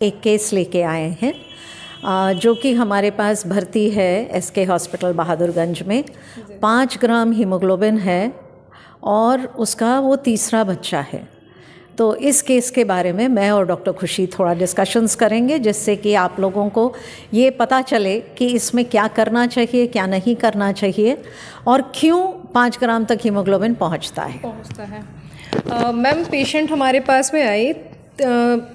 एक केस लेके आए हैं जो कि हमारे पास भर्ती है एसके हॉस्पिटल बहादुरगंज में। 5 ग्राम हीमोग्लोबिन है और उसका वो तीसरा बच्चा है। तो इस केस के बारे में मैं और डॉक्टर खुशी थोड़ा डिस्कशंस करेंगे, जिससे कि आप लोगों को ये पता चले कि इसमें क्या करना चाहिए, क्या नहीं करना चाहिए और क्यों 5 ग्राम तक हीमोग्लोबिन पहुंचता है। मैम, पेशेंट हमारे पास में आई,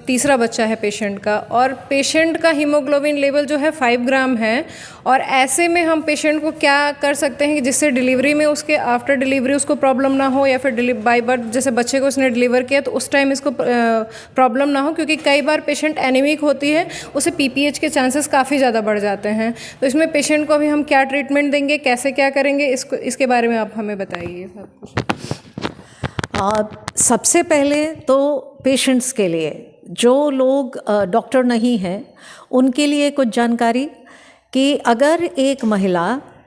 तीसरा बच्चा है पेशेंट का, और पेशेंट का हीमोग्लोबिन लेवल जो है 5 ग्राम है। और ऐसे में हम पेशेंट को क्या कर सकते हैं कि जिससे डिलीवरी में उसके आफ्टर डिलीवरी उसको प्रॉब्लम ना हो, या फिर बाय बर्थ जैसे बच्चे को उसने डिलीवर किया तो उस टाइम इसको प्रॉब्लम ना हो, क्योंकि कई बार पेशेंट एनीमिक होती है, उसे पीपीएच के चांसेस काफ़ी ज़्यादा बढ़ जाते हैं। तो इसमें पेशेंट को अभी हम क्या ट्रीटमेंट देंगे, कैसे क्या करेंगे, इसके बारे में आप हमें बताइए सब कुछ। सबसे पहले तो पेशेंट्स के लिए, जो लोग डॉक्टर नहीं हैं उनके लिए कुछ जानकारी कि अगर एक महिला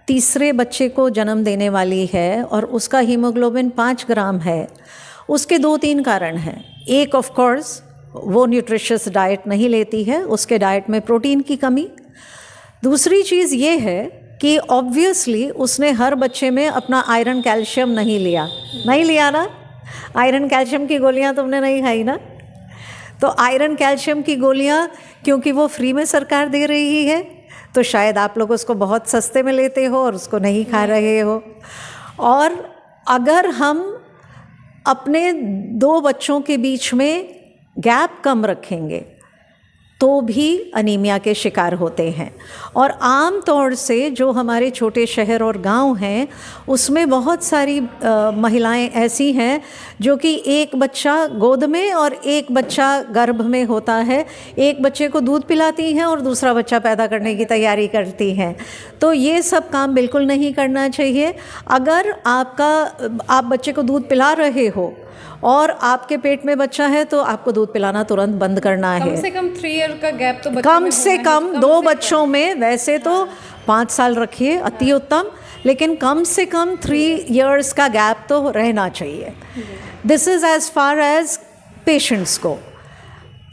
तीसरे बच्चे को जन्म देने वाली है और उसका हीमोग्लोबिन 5 ग्राम है, उसके 2-3 कारण हैं। एक, ऑफ कोर्स वो न्यूट्रिशियस डाइट नहीं लेती है, उसके डाइट में प्रोटीन की कमी। दूसरी चीज़ ये है कि ऑब्वियसली उसने हर बच्चे में अपना आयरन कैल्शियम नहीं लिया ना। आयरन कैल्शियम की गोलियां तुमने नहीं खाई ना। तो आयरन कैल्शियम की गोलियां क्योंकि वो फ्री में सरकार दे रही है, तो शायद आप लोग उसको बहुत सस्ते में लेते हो और उसको नहीं खा रहे हो। और अगर हम अपने 2 बच्चों के बीच में गैप कम रखेंगे तो भी अनीमिया के शिकार होते हैं। और आम तौर से जो हमारे छोटे शहर और गांव हैं उसमें बहुत सारी महिलाएं ऐसी हैं जो कि एक बच्चा गोद में और एक बच्चा गर्भ में होता है, एक बच्चे को दूध पिलाती हैं और दूसरा बच्चा पैदा करने की तैयारी करती हैं। तो ये सब काम बिल्कुल नहीं करना चाहिए। अगर आप बच्चे को दूध पिला रहे हो और आपके पेट में बच्चा है तो आपको दूध पिलाना तुरंत बंद करना है। कम से कम 3 ईयर का गैप तो कम से कम 2 बच्चों में, वैसे तो 5 साल रखिए अति उत्तम, लेकिन कम से कम 3 इयर्स का गैप तो रहना चाहिए। This is as far as patients को।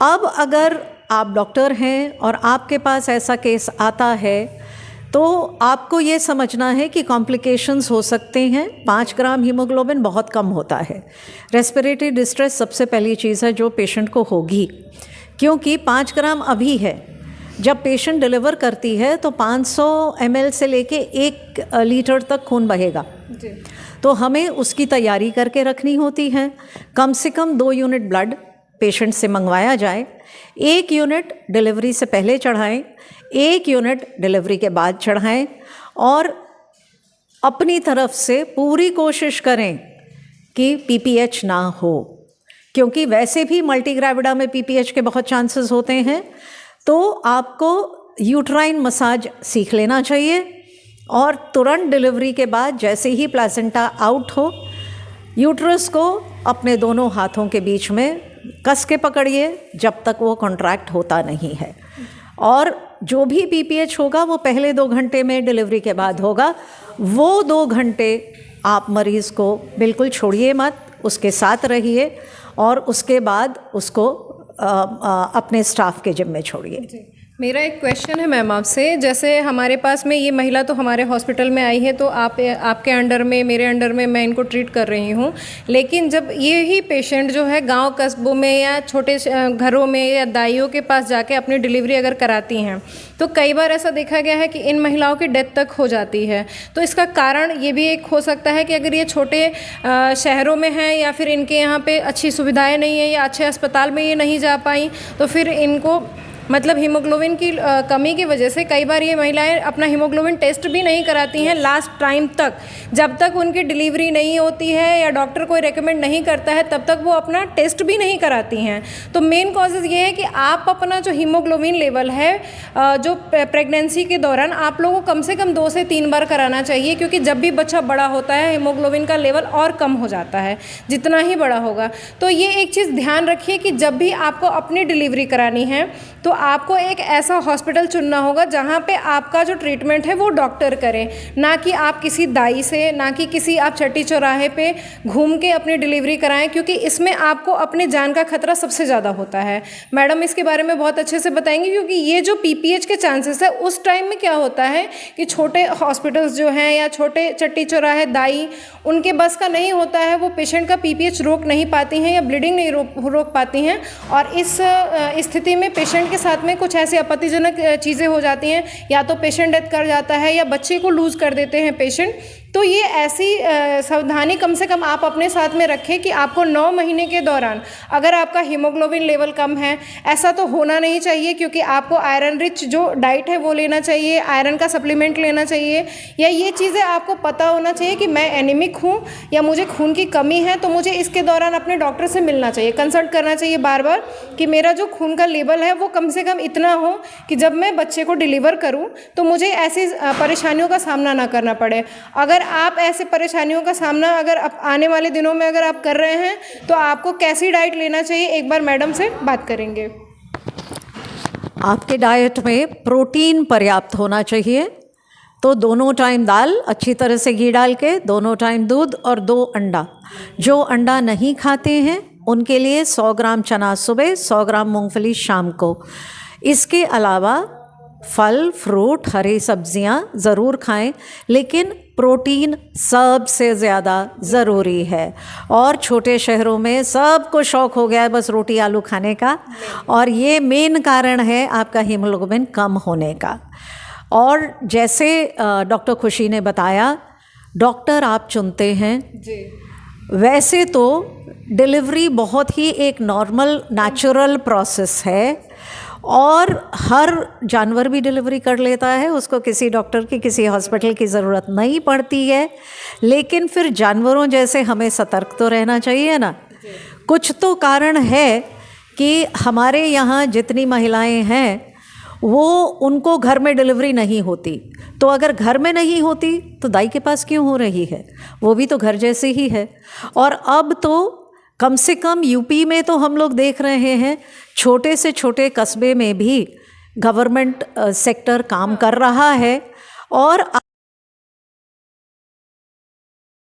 अब अगर आप डॉक्टर हैं और आपके पास ऐसा केस आता है तो आपको ये समझना है कि कॉम्प्लिकेशंस हो सकते हैं। 5 ग्राम हीमोग्लोबिन बहुत कम होता है। रेस्पिरेटरी डिस्ट्रेस सबसे पहली चीज़ है जो पेशेंट को होगी, क्योंकि 5 ग्राम अभी है। जब पेशेंट डिलीवर करती है तो 500 ml से लेके 1 लीटर तक खून बहेगा जी। तो हमें उसकी तैयारी करके रखनी होती है। कम से कम 2 यूनिट ब्लड पेशेंट से मंगवाया जाए। 1 यूनिट डिलीवरी से पहले चढ़ाएं, 1 यूनिट डिलीवरी के बाद चढ़ाएं, और अपनी तरफ से पूरी कोशिश करें कि पीपीएच ना हो, क्योंकि वैसे भी मल्टीग्रेविडा में पीपीएच के बहुत चांसेस होते हैं। तो आपको यूट्राइन मसाज सीख लेना चाहिए और तुरंत डिलीवरी के बाद जैसे ही प्लासेंटा आउट हो, यूट्रस को अपने दोनों हाथों के बीच में कस के पकड़िए जब तक वो कॉन्ट्रैक्ट होता नहीं है। और जो भी पीपीएच होगा वो पहले 2 घंटे में, डिलीवरी के बाद होगा। वो 2 घंटे आप मरीज़ को बिल्कुल छोड़िए मत, उसके साथ रहिए और उसके बाद उसको अपने स्टाफ के जिम्मे छोड़िए। मेरा एक क्वेश्चन है मैम आपसे, जैसे हमारे पास में ये महिला तो हमारे हॉस्पिटल में आई है, तो आपके अंडर में, मेरे अंडर में मैं इनको ट्रीट कर रही हूँ। लेकिन जब ये ही पेशेंट जो है गांव कस्बों में या छोटे घरों में या दाइयों के पास जाके अपनी डिलीवरी अगर कराती हैं, तो कई बार ऐसा देखा गया है कि इन महिलाओं की डेथ तक हो जाती है। तो इसका कारण ये भी एक हो सकता है कि अगर ये छोटे शहरों में हैं या फिर इनके यहाँ पे अच्छी सुविधाएं नहीं है या अच्छे अस्पताल में ये नहीं जा पाई, तो फिर इनको मतलब हीमोग्लोबिन की कमी की वजह से कई बार ये महिलाएं अपना हीमोग्लोबिन टेस्ट भी नहीं कराती हैं लास्ट टाइम तक, जब तक उनकी डिलीवरी नहीं होती है या डॉक्टर कोई रेकमेंड नहीं करता है तब तक वो अपना टेस्ट भी नहीं कराती हैं। तो मेन कॉजेज़ ये है कि आप अपना जो हीमोग्लोबिन लेवल है जो प्रेगनेंसी के दौरान आप लोगों को कम से कम 2 से 3 बार कराना चाहिए, क्योंकि जब भी बच्चा बड़ा होता है हीमोग्लोबिन का लेवल और कम हो जाता है जितना ही बड़ा होगा। तो ये एक चीज़ ध्यान रखिए कि जब भी आपको अपनी डिलीवरी करानी है तो आपको एक ऐसा हॉस्पिटल चुनना होगा जहाँ पे आपका जो ट्रीटमेंट है वो डॉक्टर करे, ना कि आप किसी दाई से, ना कि किसी आप चट्टी चौराहे पे घूम के अपनी डिलीवरी कराएं, क्योंकि इसमें आपको अपने जान का खतरा सबसे ज़्यादा होता है। मैडम इसके बारे में बहुत अच्छे से बताएंगी, क्योंकि ये जो PPH के चांसेस है उस टाइम में क्या होता है कि छोटे हॉस्पिटल्स जो हैं या छोटे चट्टी चौराहे दाई, उनके बस का नहीं होता है, वो पेशेंट का PPH रोक नहीं पाती हैं या ब्लीडिंग नहीं रोक पाती हैं, और इस स्थिति में पेशेंट के साथ में कुछ ऐसी आपत्तिजनक चीज़ें हो जाती हैं, या तो पेशेंट डेथ कर जाता है या बच्चे को लूज़ कर देते हैं पेशेंट। तो ये ऐसी सावधानी कम से कम आप अपने साथ में रखें कि आपको 9 महीने के दौरान अगर आपका हीमोग्लोबिन लेवल कम है, ऐसा तो होना नहीं चाहिए, क्योंकि आपको आयरन रिच जो डाइट है वो लेना चाहिए, आयरन का सप्लीमेंट लेना चाहिए, या ये चीज़ें आपको पता होना चाहिए कि मैं एनीमिक हूँ या मुझे खून की कमी है, तो मुझे इसके दौरान अपने डॉक्टर से मिलना चाहिए, कंसल्ट करना चाहिए बार बार कि मेरा जो खून का लेवल है वो कम से कम इतना हो कि जब मैं बच्चे को डिलीवर करूँ तो मुझे ऐसी परेशानियों का सामना ना करना पड़े। अगर आप ऐसे परेशानियों का सामना अगर आने वाले दिनों में अगर आप कर रहे हैं तो आपको कैसी डाइट लेना चाहिए, एक बार मैडम से बात करेंगे। आपके डाइट में प्रोटीन पर्याप्त होना चाहिए, तो दोनों टाइम दाल, अच्छी तरह से घी डाल के, दोनों टाइम दूध और 2 अंडा। जो अंडा नहीं खाते हैं उनके लिए 100 ग्राम चना सुबह, 100 ग्राम मूंगफली शाम को। इसके अलावा फल, फ्रूट, हरी सब्जियां ज़रूर खाएं, लेकिन प्रोटीन सबसे ज़्यादा ज़रूरी है। और छोटे शहरों में सबको शौक़ हो गया है बस रोटी आलू खाने का, और ये मेन कारण है आपका हीमोग्लोबिन कम होने का। और जैसे डॉक्टर खुशी ने बताया, डॉक्टर आप चुनते हैं जी। वैसे तो डिलीवरी बहुत ही एक नॉर्मल नेचुरल प्रोसेस है, और हर जानवर भी डिलीवरी कर लेता है, उसको किसी डॉक्टर की, किसी हॉस्पिटल की ज़रूरत नहीं पड़ती है। लेकिन फिर जानवरों जैसे हमें सतर्क तो रहना चाहिए ना। कुछ तो कारण है कि हमारे यहाँ जितनी महिलाएं हैं वो उनको घर में डिलीवरी नहीं होती, तो अगर घर में नहीं होती तो दाई के पास क्यों हो रही है, वो भी तो घर जैसे ही है। और अब तो कम से कम यूपी में तो हम लोग देख रहे हैं छोटे से छोटे कस्बे में भी गवर्नमेंट सेक्टर काम कर रहा है, और